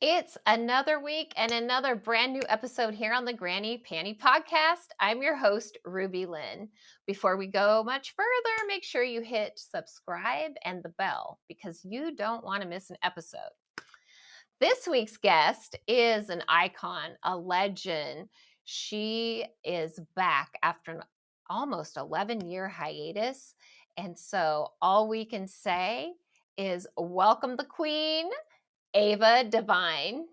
It's another week and another brand new episode here on the Granny Panty Podcast. I'm your host, RubyLynne. Before we go much further, make sure you hit subscribe and the bell because you don't want to miss an episode. This week's guest is an icon, a legend. She is back after an almost 11-year hiatus. And so all we can say is welcome the queen, Ava Devine.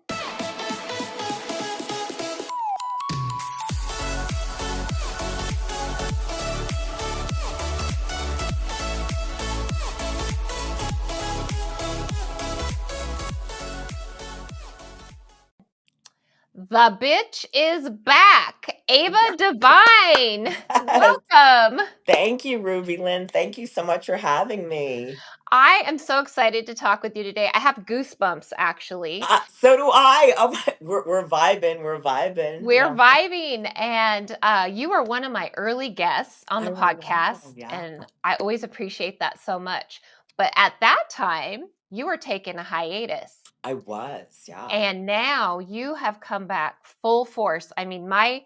The bitch is back. Ava Devine. Welcome. Thank you, RubyLynne. Thank you so much for having me. I am so excited to talk with you today. I have goosebumps, actually. So do I. Oh, we're vibing. We're vibing. We're Yeah. vibing, and you were one of my early guests on the podcast, Yeah. and I always appreciate that so much. But at that time, you were taking a hiatus. I was, yeah. And now you have come back full force. I mean, my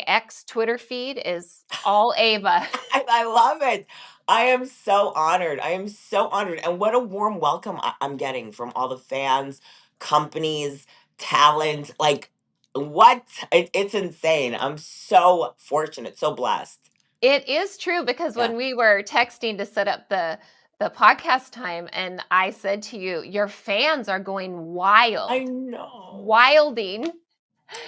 ex Twitter feed is all Ava. I love it. I am so honored. I am so honored. And what a warm welcome I'm getting from all the fans, companies, talent. Like, what? It's insane. I'm so fortunate, so blessed. It is true because Yeah. when we were texting to set up the podcast time, and I said to you, your fans are going wild. I know. Wilding.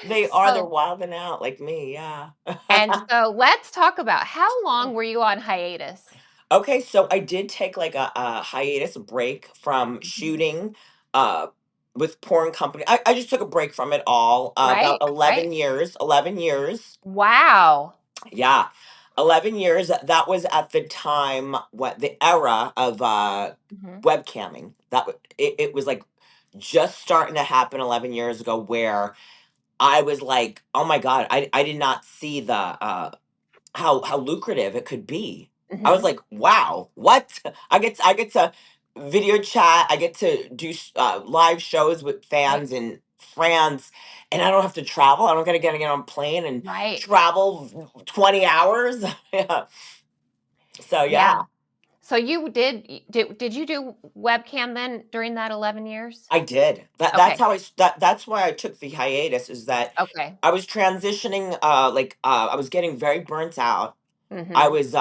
They are. They're wilding out like me. Yeah. And so let's talk about how long were you on hiatus? Okay, so I did take like a hiatus, a break from shooting uh with porn company. I just took a break from it all. About Right, 11 years. 11 years. Wow. Yeah. 11 years. That was at the time what the era of webcamming. It was like just starting to happen 11 years ago where I was like, "Oh my God, I did not see the how lucrative it could be." I was like, "Wow, what?" I get to video chat. I get to do live shows with Right, fans in France, and I don't have to travel. I don't got to get on a plane and right. travel 20 hours. Yeah. So Yeah. yeah, So you did you do webcam then during that 11 years? I did. That's Okay. how that's why I took the hiatus. Is that Okay. I was transitioning. I was getting very burnt out. I Mhm. was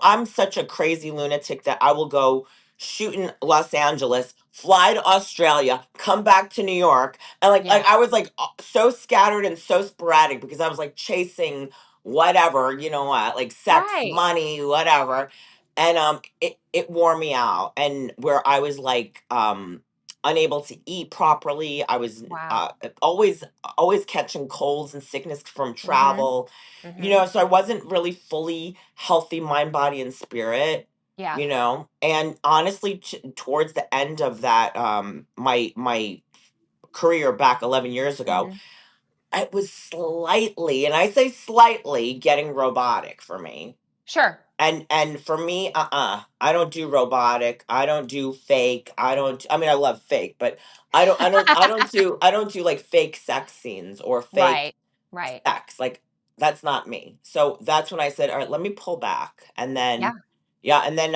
I'm such a crazy lunatic that I will go shoot in Los Angeles, fly to Australia, come back to New York, and Yeah. I was like so scattered and so sporadic because I was like chasing whatever, like sex, Right. money, whatever. And it wore me out, and where I was like unable to eat properly. I was Wow. always catching colds and sickness from Mhm. travel, Mhm. so I wasn't really fully healthy, mind, body, and spirit, Yeah. and honestly, towards the end of that, my career back 11 years ago, Mhm. it was slightly, and I say slightly, getting robotic for me. Sure. And for me, I don't do robotic. I don't do fake. I mean, I love fake, but I don't do like fake sex scenes or fake Right. Right. sex. Like, that's not me. So that's when I said, all right, let me pull back. And Yeah. then, yeah, and then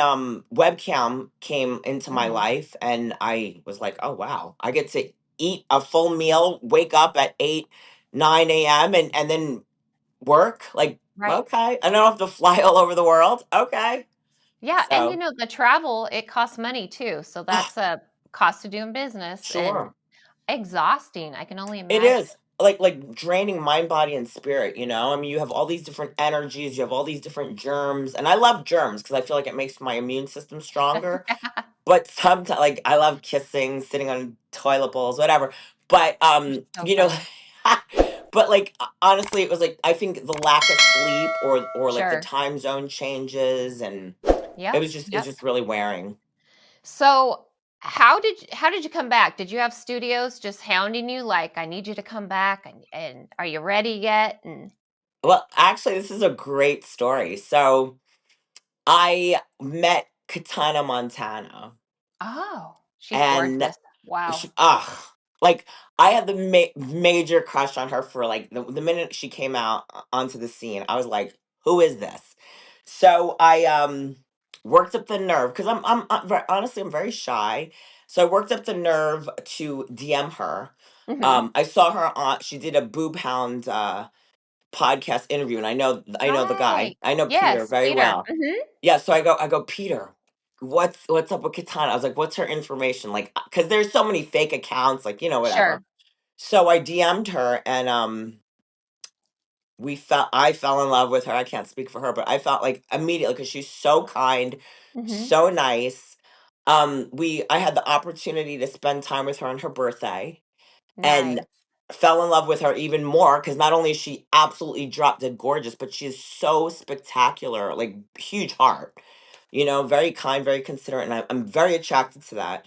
webcam came into my Mhm. life, and I was like, oh wow, I get to eat a full meal, wake up at 8, 9 a.m. and then work. Like, Right. okay. I don't have to fly all over the world. Okay. Yeah, and So the travel, it costs money too. So that's a cost of doing business and sure. exhausting. I can only It imagine. is like draining mind, body, and spirit. I mean, you have all these different energies, you have all these different germs, and I love germs because I feel like it makes my immune system stronger. But sometimes, like, I love kissing, sitting on toilet bowls, whatever. But So fun. but like honestly, it was like I think the lack of sleep or like the Sure. time zone changes, and Yep. it's Yep. just really wearing. So how did you come back? Did you have studios just hounding you like I need you to come back and are you ready yet? And Well, actually, this is a great story. So I met Katana Montana, oh, she's and gorgeous. Wow. she, ugh, Like I had the major crush on her for like the minute she came out onto the scene. I was like, who is this? So I worked up the nerve because honestly I'm very shy. So I worked up the nerve to DM her. Hmm. I saw her on. She did a Boob Hound podcast interview, and I know the guy. Right. I know Peter Yes, very Peter. well. Hmm. Yeah, so I go, Peter, what's up with Katana? I was like, what's her information? Like, because there's so many fake accounts, like, whatever. Sure. So I DM'd her, and I fell in love with her. I can't speak for her, but I felt like immediately because she's so kind, Hmm. so nice. I had the opportunity to spend time with her on her birthday, and Nice. fell in love with her even more because not only is she absolutely drop dead gorgeous, but she is so spectacular, like huge heart, very kind, very considerate, and I'm very attracted to that.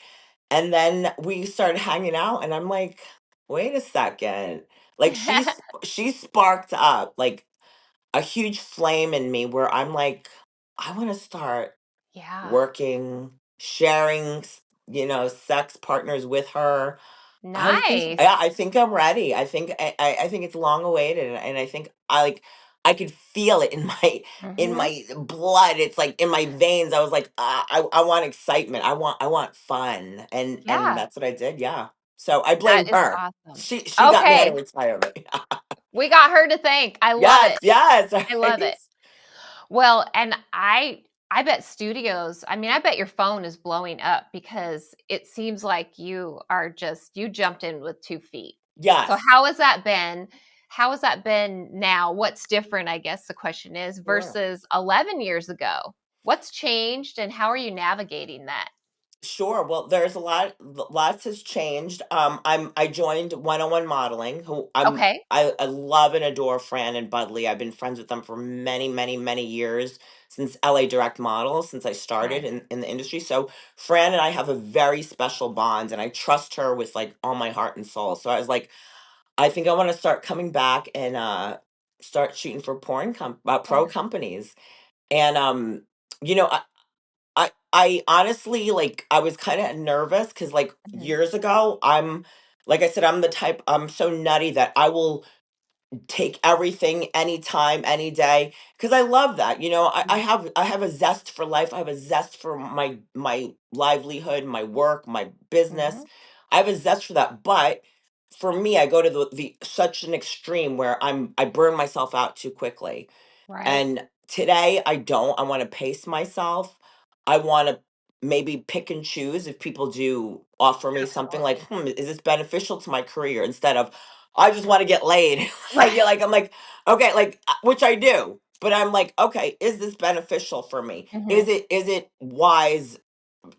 And then we started hanging out, and I'm like, wait a second, like she sparked up like a huge flame in me where I'm like, I want to start Yeah. working, sharing, sex partners with her. Nice. I think I'm ready. I think it's long awaited, and I think I could feel it in my Hmm. blood. It's like in my veins. I was like, I want excitement. I want fun, and Yeah. that's what I did. Yeah. So I That blame is her. awesome. She got me out of Okay. retirement. We got her to thank. I love Yes, it. yes, I love right. it. Well, and I bet studios, I mean, I bet your phone is blowing up because it seems like you jumped in with 2 feet. So Yes. how has that been? How has that been now? What's different, I guess the question is, Sure. versus 11 years ago? What's changed and how are you navigating that? Sure. Well, there's lots has changed. I joined 101 Modeling, who Okay. I love and adore Fran and Budley. I've been friends with them for many, many, many years since LA Direct Models, since I started Nice. in the industry. So Fran and I have a very special bond, and I trust her with like all my heart and soul. So I was like, I think I want to start coming back and start shooting for pro Yeah. companies. And you know, I honestly, like, I was kinda nervous because like, Mhm. years ago, like I said, I'm so nutty that I will take everything anytime, any day, because I love that, I have a zest for life, I have a zest for my livelihood, my work, my business. Mhm. I have a zest for that, but for me, I go to the such an extreme where I burn myself out too quickly. Right. And today I don't. I want to pace myself. I want to maybe pick and choose if people do offer me something like, Absolutely. is this beneficial to my career? Instead of, I just want to get laid. Right. I'm like, okay, like, which I do. But I'm like, okay, is this beneficial for me? Is Mhm. it wise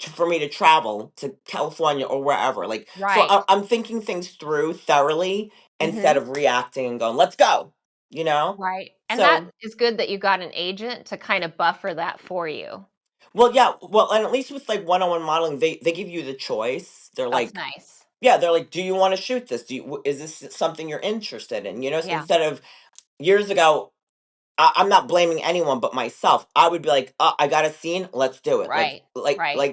for me to travel to California or wherever? Like, so Right. I'm thinking things through thoroughly instead Mhm. of reacting and going, let's go, you know? Right, and that So is good that you got an agent to kind of buffer that for you. well, yeah, well, and at least with like one-on-one modeling, they give you the choice. They're That's like, nice. yeah, they're like, do you want to shoot this? Is this something you're interested in? Yeah, Instead of years ago, I'm not blaming anyone but myself. I would be like, I got a scene, let's do it. right, right.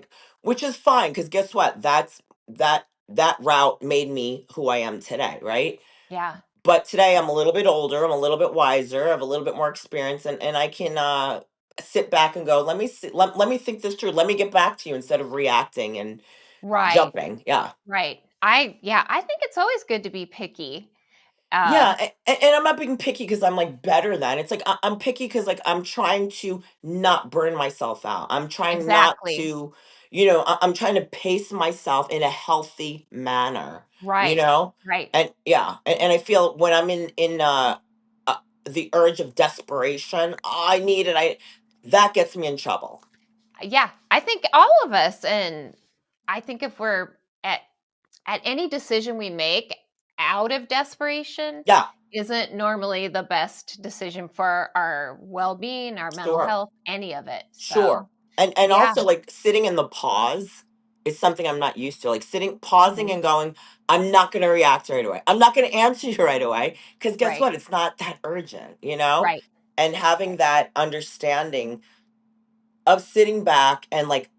Which is fine because guess what? That route made me who I am today, right? Yeah, But today I'm a little bit older, I'm a little bit wiser, I have a little bit more experience, and I can sit back and go, let me think this through. Let me get back to you instead of reacting and right, jumping. Yeah. right. I think it's always good to be picky. Uh, Yeah, and I'm not being picky because I'm like better than. It's like I'm picky because like I'm trying to not burn myself out. I'm trying not exactly. to, I'm trying to pace myself in a healthy manner. You Right, know, right. and yeah, and I feel when I'm in uh the urge of desperation, I need it. I That gets me in trouble. Yeah, I think all of us, and I think if we're at at any decision we make out of desperation Yeah, isn't normally the best decision for our well-being, our mental sure. health, any of it. Sure. So, And yeah. also like sitting in the pause is something I'm not used to. Like sitting pausing Mhm. and going, I'm not going to react right away. I'm not going to answer you right away because guess Right, what? It's not that urgent, you know? right, And having right. that understanding of sitting back and like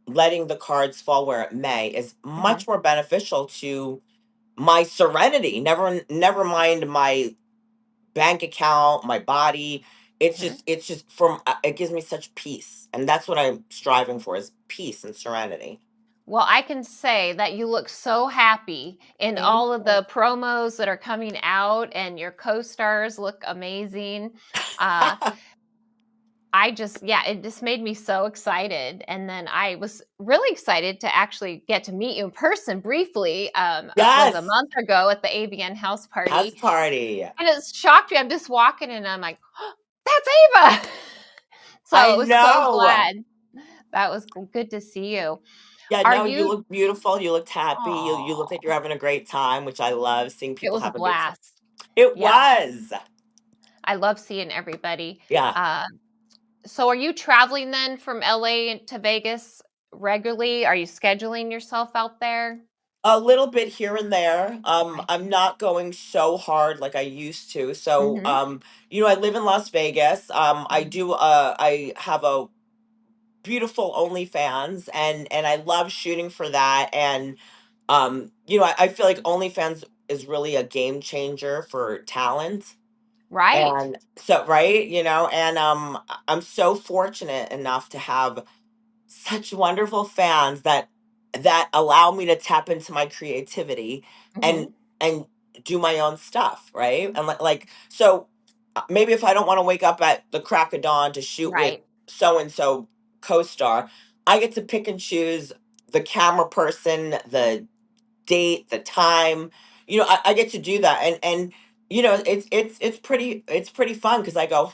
letting the cards fall where it may is Mhm. much more beneficial to my serenity. Never mind my bank account, my body. It's just from it gives me such peace, and that's what I'm striving for is peace and serenity. Well, I can say that you look so happy in Thank all of you. the promos that are coming out, and your co-stars look amazing. Uh, it just made me so excited. And then I was really excited to actually get to meet you in person briefly. Was a Yes, month ago at the AVN house house party, party. and it shocked me. I'm just walking, and I'm like, oh, "That's Ava!" So I it was so know. glad. That was good to see you. Yeah, Are no, you you? look beautiful. You looked happy. You look like Oh, you're having a great time, which I love seeing it people was a have a good time. blast. It Yeah, was. I love seeing everybody. Yeah. Uh, so are you traveling then from LA to Vegas regularly? Are you scheduling yourself out there? A little bit here and there. Okay. I'm not going so hard like I used to. So, Mhm. I live in Las Vegas. Mhm. I have a beautiful OnlyFans, and I love shooting for that. And I feel like OnlyFans is really a game changer for talent. Right. And so, right, and I'm so fortunate enough to have such wonderful fans that allow me to tap into my creativity and Mhm. and do my own stuff, right? And like so maybe if I don't want to wake up at the crack of dawn to shoot with Right. so and so co-star, I get to pick and choose the camera person, the date, the time. I get to do that, and it's pretty fun because I go,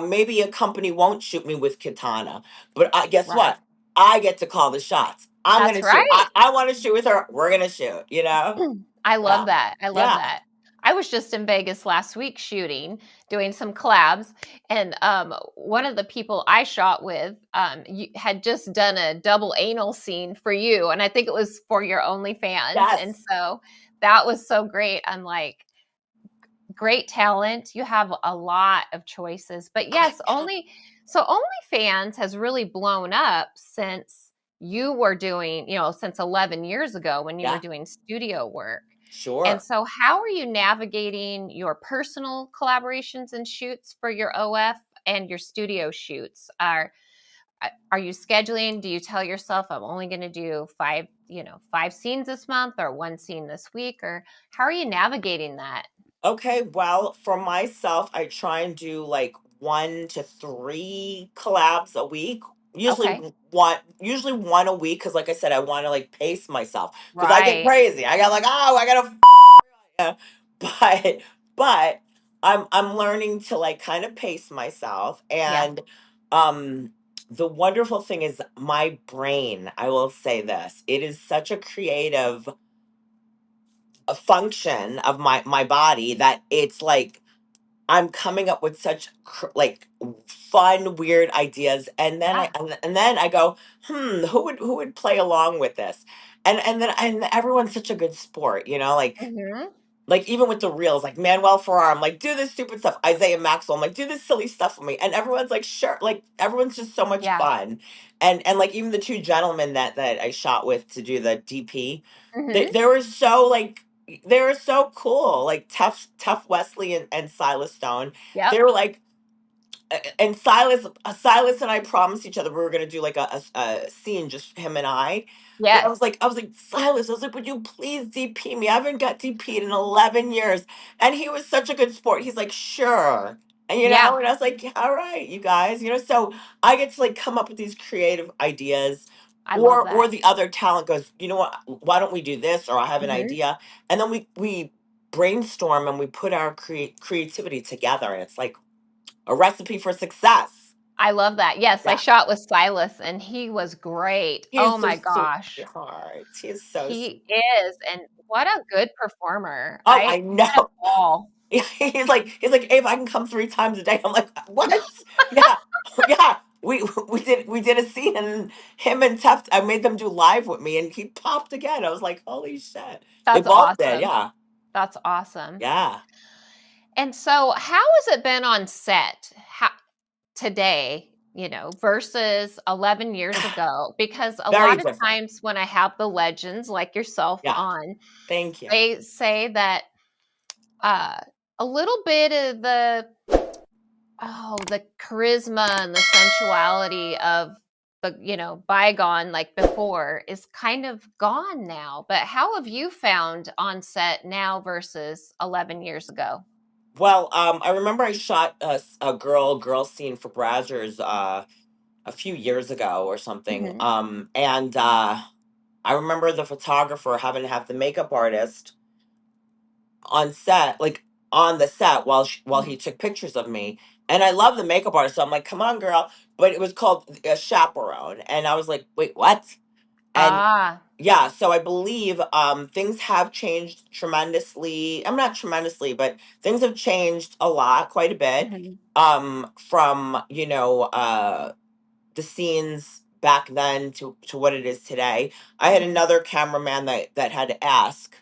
maybe a company won't shoot me with Katana, but guess Right. what? I get to call the shots. I'm gonna That's shoot. right. I want to shoot with her. We're gonna shoot. I Yeah, love that. I love yeah, that. I was just in Vegas last week shooting, doing some collabs, and one of the people I shot with had just done a double anal scene for you, and I think it was for your OnlyFans, and yes. so that was so great. I'm like, great talent. You have a lot of choices. But I yes, know. OnlyFans has really blown up since you were doing, since 11 years ago when you were Yeah, doing studio work. And sure. so how are you navigating your personal collaborations and shoots for your OF and your studio shoots? Are you scheduling? Do you tell yourself I'm only going to do five scenes this month or one scene this week, or how are you navigating that? Okay, well, for myself, I try and do like 1 to 3 collabs a week. Okay. Usually one a week, because like I said, I want to like pace myself because I get Right. crazy. I got like, oh, I gotta, yeah. but but I'm learning to like kind of pace myself, Yeah. and the wonderful thing is my brain. I will say this: it is such a creative a function of my body that it's like I'm coming up with such like fun, weird ideas, and then Yeah. I go, who would play along with this, and everyone's such a good sport, Mhm. like even with the reels, like Manuel Ferrara, I'm like, do this stupid stuff. Isaiah Maxwell, I'm like, do this silly stuff for me, and everyone's like, sure, like everyone's just so much Yeah. fun, and like even the two gentlemen that I shot with to do the DP, they Mhm. they were so like they were so cool, like tough Wesley and Silas Stone. Yep. They were like, and Silas and I promised each other we were gonna do like a scene, just him and I. But Yes. I was like, Silas, I was like, would you please DP me? I haven't got DP'd in 11 years. And he was such a good sport. He's like, sure. Yeah. And I was like, "Yeah, all right, you guys, so I get to like come up with these creative ideas. I love Or that. the other talent goes, you know what, why don't we do this? Or I have an Mhm. idea. And then we brainstorm and we put our creativity together, and it's like a recipe for success. I love that. Yes, I Yeah. shot with Silas and he was great. He Oh is so my gosh. sweetheart. He is so He sweet. is, and what a good performer. Oh, I I had a know. ball. He's like, Abe, I can come 3 times a day. I'm like, what? Yeah. Yeah. We did a scene, and him and Tuft, I made them do live with me, and he popped again. I was like, holy shit. They That's both did, awesome. yeah. That's awesome. Yeah. And so how has it been on set today? versus 11 years ago? Because a Very lot of different. times when I have the legends like yourself Yeah. on, Thank you. they say that uh, a little bit of the charisma and the sensuality of the, bygone, like before, is kind of gone now. But how have you found on set now versus 11 years ago? Well, I remember I shot a girl scene for Brazzers a few years ago or something. Hmm. And I remember the photographer having to have the makeup artist on set, like on the set while he took pictures of me. And I love the makeup artist, so I'm like, "Come on, girl!" But it was called a chaperone, and I was like, "Wait, what?" And Ah. yeah, so I believe things have changed tremendously. I'm not tremendously, but things have changed a lot, quite a bit, Hmm. from the scenes back then to what it is today. I had Hmm. another cameraman that had to ask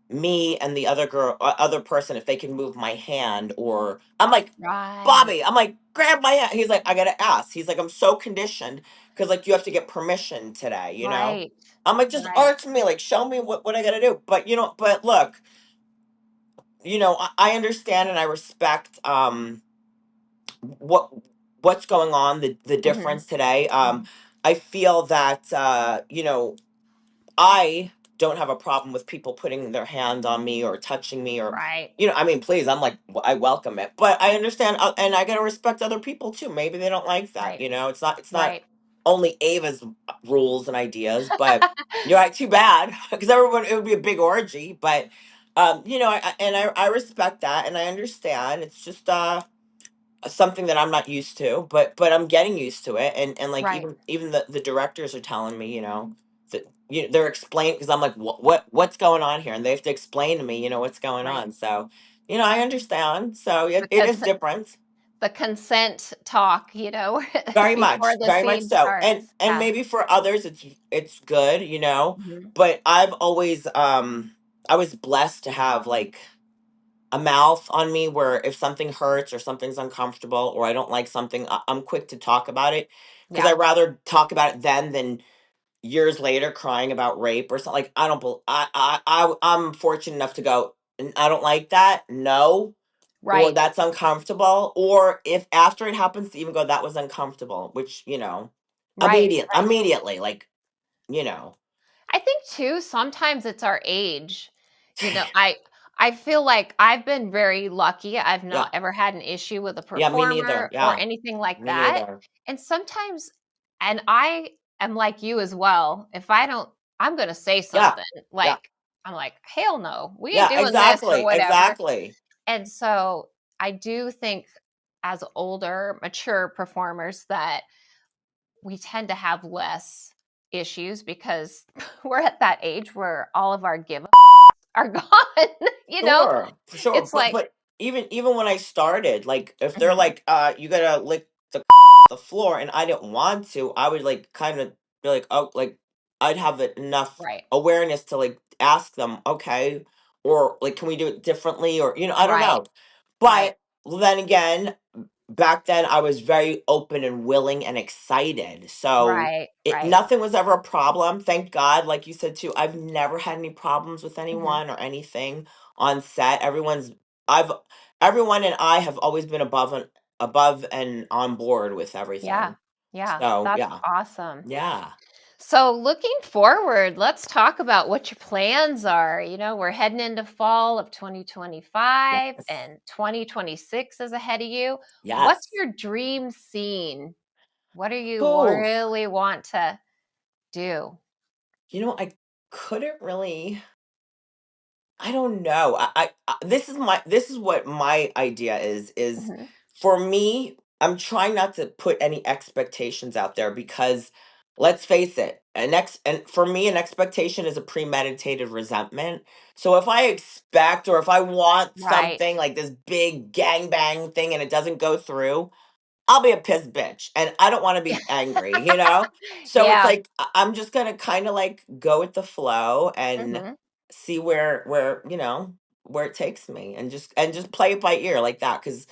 me and the other person if they can move my hand, or I'm like, Right. Bobby, I'm like, grab my hand. He's like, I gotta ask. He's like, I'm so conditioned because like you have to get permission today, you know? Right. I'm like, just Right. arch me, like show me what I gotta do. But but look, I understand and I respect what what's going on, the Hmm. difference today. Hmm. I feel that I don't have a problem with people putting their hand on me or touching me, or Right. I mean, please, I'm like, I welcome it, but I understand, and I gotta respect other people too. Maybe they don't like that. Right. It's not Right. only Ava's rules and ideas, but you're right. Too bad, because everyone, it would be a big orgy. But I respect that and I understand. It's just something that I'm not used to, but I'm getting used to it, and like Right. even the directors are telling me, that they're explaining, because I'm like, what's going on here, and they have to explain to me, what's going Right. on. So, I understand. So it Because is different, the consent talk, before the very much scene so, starts. and Yeah. maybe for others it's good, Hmm. but I've always I was blessed to have like a mouth on me where if something hurts or something's uncomfortable or I don't like something, I'm quick to talk about it, because Yeah. I'd rather talk about it then than years later crying about rape or something. Like I don't, I'm fortunate enough to go, I don't like that. No, or Right. that's uncomfortable. Or if after it happens to even go, that was uncomfortable, which, Right. Right. immediately, like, you know, I think too, sometimes it's our age. I feel like I've been very lucky. I've yeah, not ever had an issue with a yeah, me neither. performer or Yeah, anything like me that. neither. And sometimes, and I am like you as well. If I don't, I'm going to say Yeah, something yeah, like, I'm like, hell no, we ain't yeah, doing this or exactly, whatever. exactly. And so I do think as older, mature performers that we tend to have less issues because we're at that age where all of our give are gone. you know, Sure, for sure. it's But like, even when I started, like if they're mhm, like, you gotta lick the the floor, and I didn't want to, I would like kind of be like, oh, like I'd have enough right, awareness to like ask them, okay, or like, can we do it differently, or I don't right, know. right, But then again, back then I was very open and willing and excited. So right, it right. nothing was ever a problem. Thank God, like you said too, I've never had any problems with Hmm. anyone or anything on set. I've everyone and I have always been above and on board with Yeah, everything. yeah, So that's yeah. awesome. Yeah. So, looking forward, let's talk about what your plans are. We're heading into fall of 2025 Yes. and 2026 is ahead of you. What's Yes. your dream scene? What do you Ooh. really want to do? I couldn't really. I don't know. This is what my idea is Mhm. for me. I'm trying not to put any expectations out there, because let's face it, and for me an expectation is a premeditated resentment. So if I expect, or if I want Right. something like this big gangbang thing and it doesn't go through, I'll be a pissed bitch, and I don't wanna be angry. So it's Yeah. like, I'm just gonna kinda, like, go with the flow and Mhm. see where it takes me, and just play it by ear like that. Because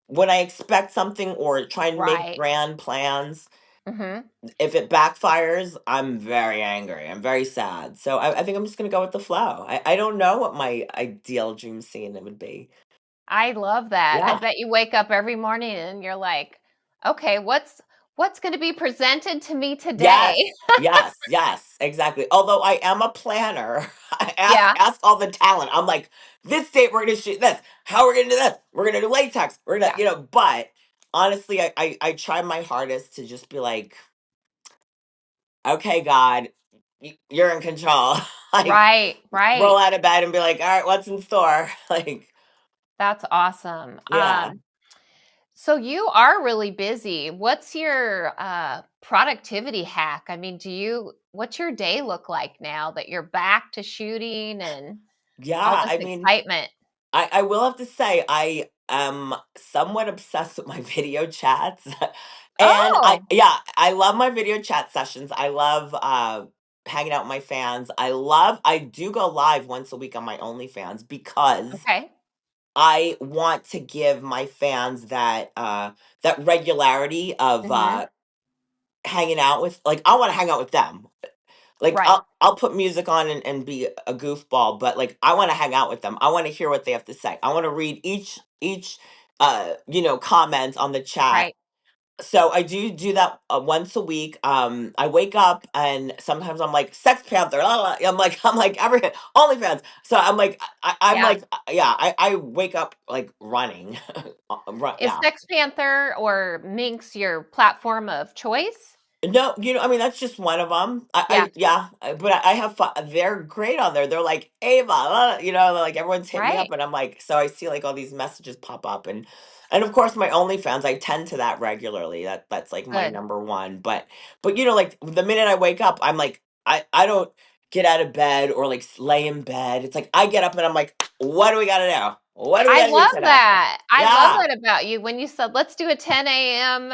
when I expect something or try and make Right. grand plans, Mhm. if it backfires, I'm very angry. I'm very sad. So I think I'm just gonna go with the flow. I don't know what my ideal dream scene it would be. I love that. I Yeah. bet you wake up every morning and you're like, "Okay, what's gonna be presented to me today?" Yes. Yes. Yes. Exactly. Although I am a planner, I Yeah, ask all the talent. I'm like, this date we're gonna shoot this. How we're gonna do this? We're gonna do latex. We're gonna, yeah. but honestly, I try my hardest to just be like, okay, God, you're in control. Like, Right, roll right. out of bed and be like, all right, what's in store? Like, That's awesome. yeah. So you are really busy. What's your productivity hack? I mean, what's your day look like now that you're back to shooting and all Yeah. this I mean, excitement? I will have to say I am somewhat obsessed with my video chats. And Oh, I love my video chat sessions. I love hanging out with my fans. I do go live once a week on my OnlyFans because okay. I want to give my fans that regularity of Mhm. hanging out with, like, I want to hang out with them. Like, Right, I'll put music on and be a goofball, but, like, I wanna hang out with them. I wanna hear what they have to say. I wanna read each, comment on the chat. right. So I do that, once a week. I wake up and sometimes I'm like, "Sex Panther, la, la," I'm like, "Every OnlyFans." So I'm like, I'm Yeah. like, yeah, I wake up, like, running. Is Yeah. Sex Panther or Minx your platform of choice? No, I mean, that's just one of them. Yeah, Yeah, but I have fun. They're great on there. They're like, Ava, like everyone's hit me up, right. and I'm like, so I see like all these messages pop up, and of course my OnlyFans, I tend to that regularly. That's like my Good. number one. But like the minute I wake up, I'm like, I don't get out of bed or like lay in bed. It's like I get up and I'm like, what do we got to do? What do we I got to do love today? that. I love Yeah, that about you. When you said, "Let's do a 10 a.m.,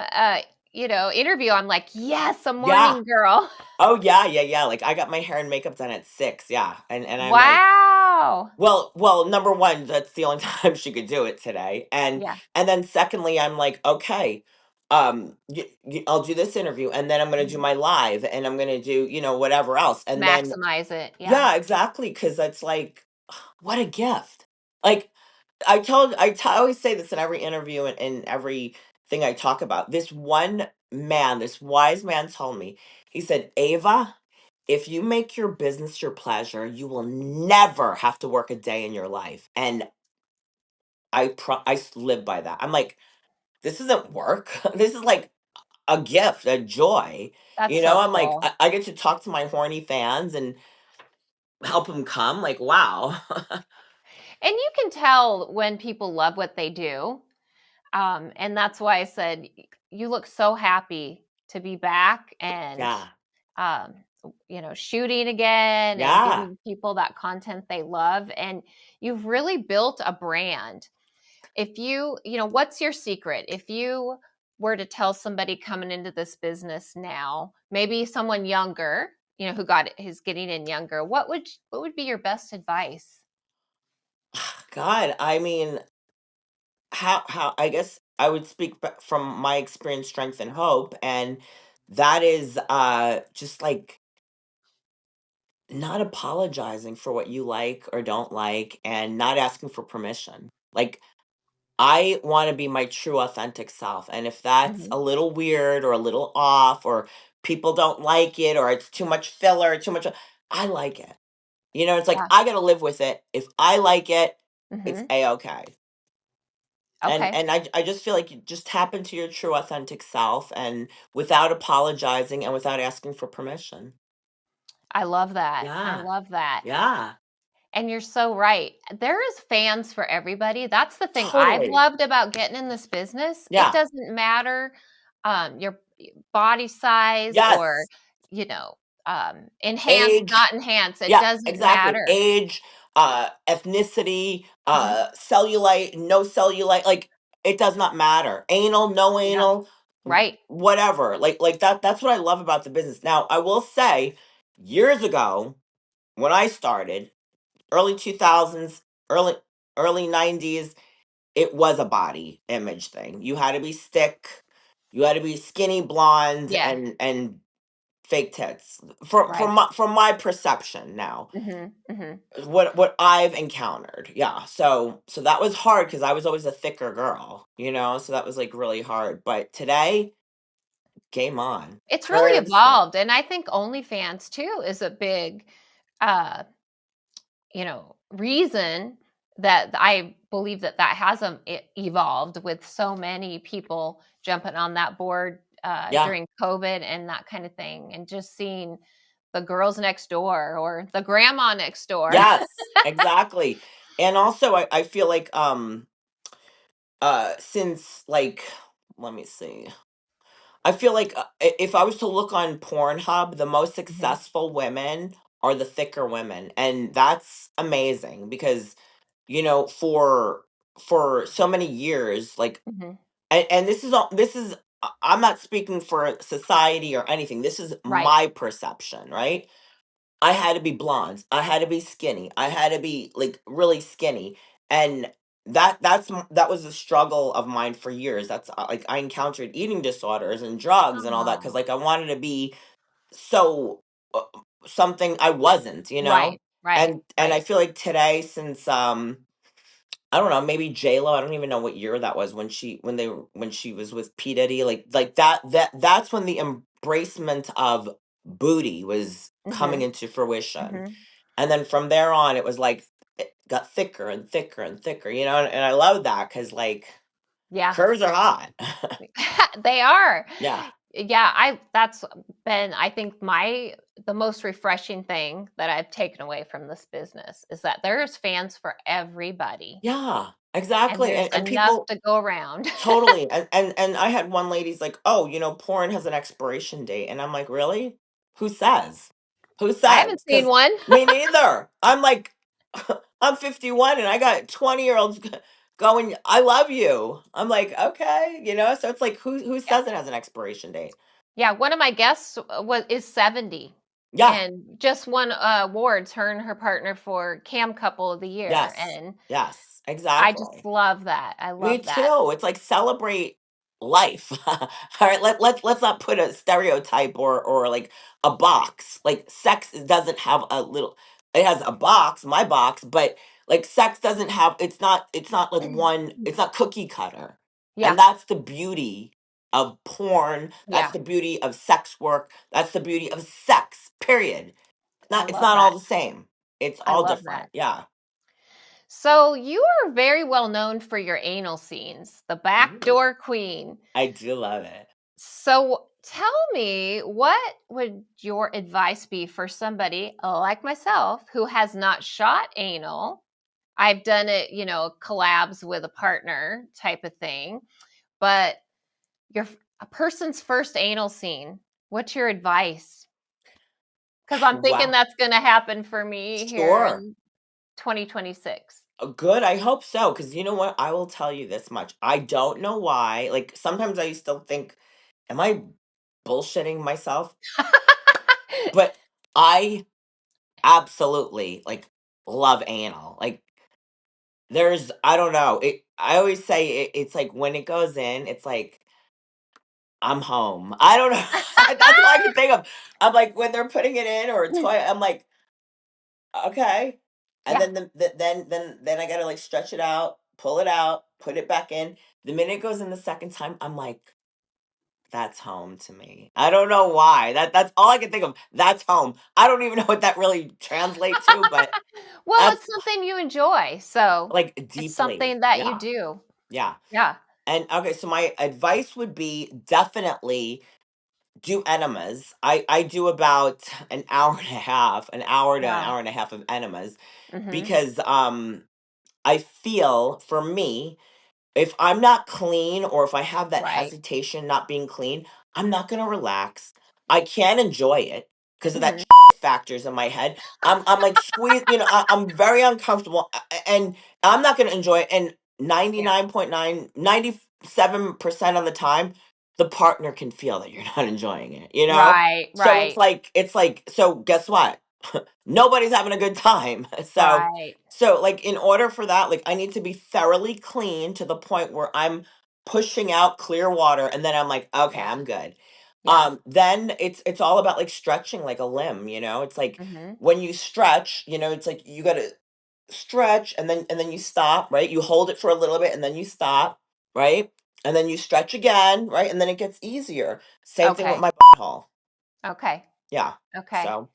interview," I'm like, "Yes, a yeah. morning girl." Oh yeah, yeah, yeah. Like I got my hair and makeup done at 6. Yeah, and I'm like, Wow. well, number 1, that's the only time she could do it today, Yeah. and then secondly, I'm like, "Okay, I'll do this interview, and then I'm gonna do Mhm. my live, and I'm gonna do, whatever else," and then Maximize it. Yeah. yeah, exactly, because that's like, what a gift. Like, I always say this in every interview and in everything I talk about. This one man, this wise man told me, he said, "Ava, if you make your business your pleasure, you will never have to work a day in your life." And live by that. I'm like, this isn't work. This is like a gift, a joy. That's so I'm like, cool. I get to talk to my horny fans and help them come. Like, wow. And you can tell when people love what they do. And that's why I said, you look so happy to be back and, Yeah. um, shooting again and Yeah. giving people that content they love. And you've really built a brand. If what's your secret? If you were to tell somebody coming into this business now, maybe someone younger, who's getting in younger, what would be your best advice? God, I mean, how I guess I would speak from my experience, strength, and hope, and that is just like not apologizing for what you like or don't like, and not asking for permission. Like, I want to be my true authentic self, and if that's Mhm. a little weird or a little off, or people don't like it, or it's too much filler, too much, I like it. It's like Yeah. I got to live with it. If I like it, it's Mhm. a-okay. And Okay. I just feel like you just tap into your true authentic self, and without apologizing and without asking for permission. I love that. I Yeah. love that. Yeah. And you're so right. There is fans for everybody. That's the thing I've Totally. loved about getting in this business. It Yeah. doesn't matter your body size or, Yes. you know, enhanced, Age. not enhanced. It Yeah, doesn't exactly. matter. Age, ethnicity, Mhm. cellulite, no cellulite, like, it does not matter. Anal, no Yeah. anal, Right. whatever. Like that's what I love about the business. Now, I will say, years ago, when I started, early 2000s, early 90s, it was a body image thing. You had to be thick, you had to be skinny blonde Yeah. and fake tits. From Right. from my perception now. Mhm. Mhm. What I've encountered. Yeah. So that was hard because I was always a thicker girl, you know? So that was like really hard. But today, game on. It's really Curves. evolved, and I think OnlyFans too is a big, uh, reason that I believe that that has evolved with so many people jumping on that board Yeah. during COVID and that kind of thing, and just seeing the girls next door or the grandma next door. Yes, exactly. And also I feel like since like let me see. I feel like if I was to look on Pornhub, the most Mhm. successful women are the thicker women, and that's amazing because for so many years, like, Mhm. and this is all this is I'm not speaking for society or anything. This is Right. my perception, right? I had to be blonde. I had to be skinny. I had to be like really skinny. And that was a struggle of mine for years. That's like I encountered eating disorders and drugs and all that cuz Oh. like I wanted to be so something I wasn't, you know? Right. Right. And I Right. feel like today since I don't know, maybe J Lo. I don't even know what year that was when she was with P Diddy. Like that's when the embracement of booty was coming Mhm. into fruition, Mhm. and then from there on, it was like it got thicker and thicker and thicker. You know, and I love that because like Yeah. curves are hot. They are. Yeah, Yeah, I that's been I think the most refreshing thing that I've taken away from this business is that there's fans for everybody yeah, and exactly, there's and enough people to go around. totally, and I had one lady's like, "Oh, porn has an expiration date," and I'm like, "Really? Who says? Who I haven't says? seen Because one. me neither." I'm like, I'm 51 and I got 20-year-olds going, "I love you." I'm like, "Okay," so it's like, who Yeah. says it has an expiration date? Yeah, one of my guests is 70 Yeah, and just won awards, her and her partner, for Cam Couple of the Year, yes, and yes, I just exactly. love that. I Me love that. too. It's like celebrate life. All right, let's not put a stereotype or like a box. Like sex doesn't have a little it has a box, my box, but like sex doesn't have it's not like one it's not cookie cutter. Yeah. And that's the beauty of porn. That's Yeah. the beauty of sex work. That's the beauty of sex. Period. I It's love not that. all the same. It's I all love that. different. Yeah. So you are very well known for your anal scenes, the Ooh, backdoor queen. I do love it. So tell me, what would your advice be for somebody like myself who has not shot anal? I've done it, collabs with a partner type of thing, but a person's first anal scene. What's your advice? Because I'm thinking Wow. that's going to happen for me here Sure. in 2026. Good, I hope so, because you know what? I will tell you this much. I don't know why. Like, sometimes I used to think, am I bullshitting myself? But I absolutely, like, love anal. Like, I don't know. I always say it's like when it goes in, it's like, I'm home. I don't know. That's all I can think of. I'm like, when they're putting it in or a toy, I'm like, okay. And Yeah, then then I gotta like stretch it out, pull it out, put it back in. The minute it goes in the second time, I'm like, that's home to me. I don't know why. That's all I can think of. That's home. I don't even know what that really translates to, but well, that's it's something you enjoy, so like it's deeply. something that you Yeah. do. Yeah. Yeah. And okay, so my advice would be definitely do enemas. I do about an hour and a half, an hour to an Wow. hour and a half of enemas Mhm. because I feel for me, if I'm not clean or if I have that Right. hesitation not being clean, I'm not gonna relax. I can't enjoy it because of that Mhm. factors in my head. I'm like squeeze, I'm very uncomfortable and I'm not gonna enjoy it. And Yeah. 97% of the time, the partner can feel that you're not enjoying it, Right, So it's right. like so guess what? nobody's having a good time. So, Right. like, in order for that, like, I need to be thoroughly clean to the point where I'm pushing out clear water, and then I'm like, okay, Yeah. I'm good. Yeah. Then it's all about like stretching like a limb, it's like Mhm. when you stretch, it's like you gotta stretch, and then you stop, right? You hold it for a little bit and then you stop, right? And then you stretch again, right? And then it gets easier. Same thing with Okay. my hole. Okay. Yeah. Okay. So,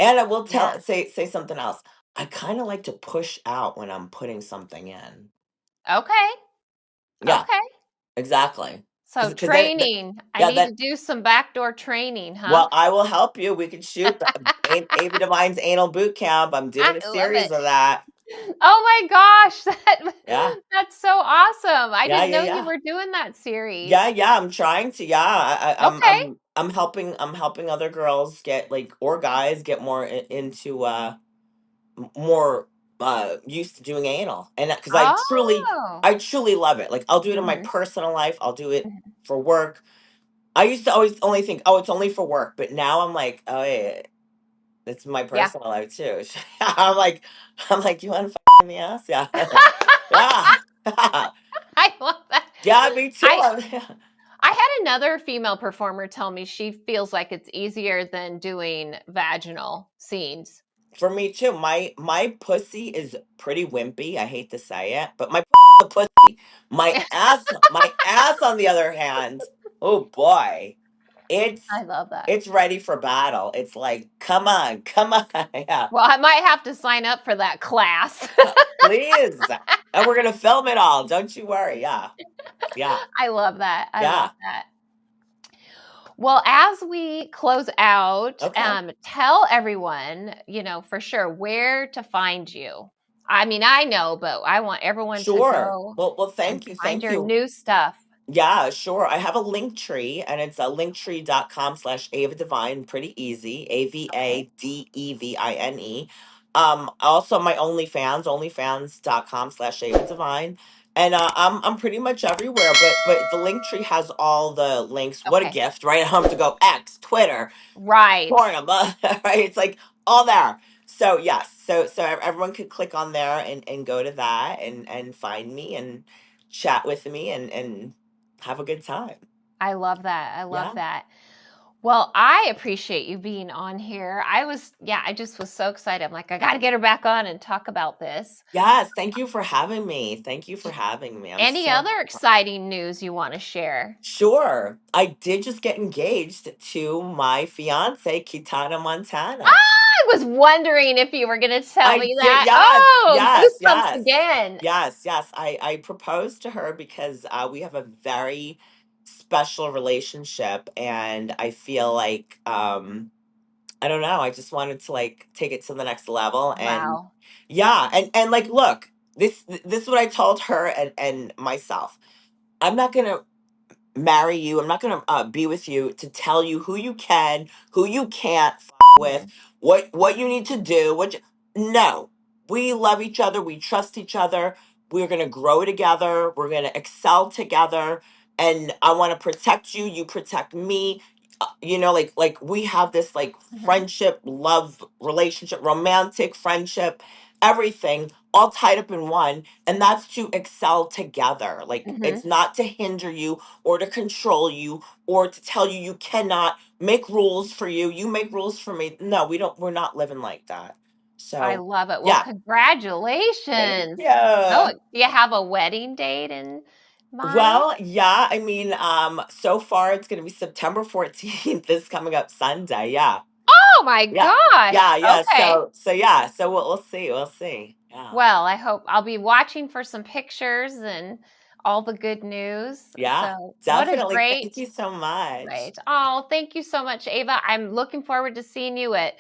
and I will Yeah. say something else. I kind of like to push out when I'm putting something in. Okay. Yeah, Okay. exactly. So Because then, training. I yeah, need then, to do some backdoor training, huh? well, I will help you. We can shoot Ava Devine's anal boot camp. I'm I doing a love series it. of that. Oh my gosh, Yeah, that's so awesome. I yeah, didn't yeah, know you yeah. were doing that Yeah, series. yeah, I'm trying to. Yeah, Okay. I'm helping other girls get like, or guys get more into more used to doing anal, and because Oh. I truly love it. Like, I'll do it in my Mhm, personal life. I'll do it mhm. for work. I used to always only think, oh, it's only for work, but now I'm like, oh yeah, it's my Yeah. personal life too. I'm like, you want to in the ass? Yeah, yeah, I love that. yeah, me too. I I had another female performer tell me she feels like it's easier than doing vaginal scenes. For me too. My pussy is pretty wimpy. I hate to say it, but my pussy, my ass on the other hand, oh boy, I it's love that. it's ready for battle. It's like, come on, come on, yeah, Well, I might have to sign up for that class. please, and we're gonna film it all. Don't you worry. Yeah, yeah, I love that. I love yeah. that. Well, as we close out, Okay, tell everyone, for sure where to find you. I mean, I know, but I want everyone to sure. go Well, and thank you, find thank your you. new stuff. Yeah, sure. I have a link tree, and it's a linktree.com/Ava Devine. Pretty easy. Okay. AVADEVINE. Also my OnlyFans, onlyfans.com/Ava Devine. And I'm pretty much everywhere, but the link tree has all the links. What a Okay. gift, right? I don't have to go X, Twitter, Right. Pornhub, right? It's like all there. So yes, so everyone could click on there and go to that and find me and chat with me and have a good time. I love that. I love Yeah. that. Well, I appreciate you being on here. I just was so excited. I'm like, I got to get her back on and talk about this. Yes. Thank you for having me. Thank you for having me. I'm Any so other exciting news you want to share? sure. I did just get engaged to my fiance, Kitana Montana. I was wondering if you were gonna tell I me did. that. Yes, Oh, yes, goosebumps yes, again. yes. I proposed to her because we have a very special relationship, and I feel like I don't know. I just wanted to like take it to the next level, and Wow. yeah, and like, look, this is what I told her and myself. I'm not gonna marry you. I'm not going to be with you to tell you who you can, who you can't with, Mhm, what you need to do. No, we love each other. We trust each other. We're going to grow together. We're going to excel together. And I want to protect you. You protect me. Like we have this like mhm, friendship, love, relationship, romantic friendship, everything all tied up in one. And that's to excel together. Like, mhm. it's not to hinder you or to control you or to tell you you cannot make rules for you. You make rules for me. No, we're not living like that. I So, love it. Well, yeah. Thank congratulations. you. So, do you have a wedding date in mind? Well, yeah, I mean, so far it's gonna be September 14th, this coming up Sunday. Yeah. Oh my Yeah. gosh. Yeah, yeah. Okay. So yeah, so we'll see. We'll see. Yeah. Well, I hope I'll be watching for some pictures and all the good news. Yeah. So, what a Definitely. Thank great you so much. Right. Oh, thank you so much, Ava. I'm looking forward to seeing you at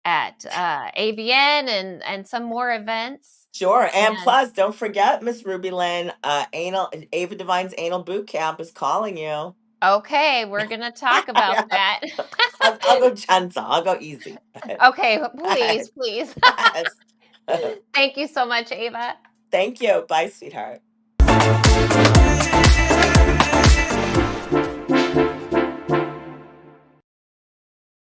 AVN and some more events. Sure. And And plus, don't forget, Miss RubyLynne, anal Ava Devine's anal boot camp is calling you. okay, we're gonna talk about Yeah. that. I'll go gentle. I'll go easy. Okay, please, please. Yes. Thank you so much, Ava. Thank you. Bye, sweetheart.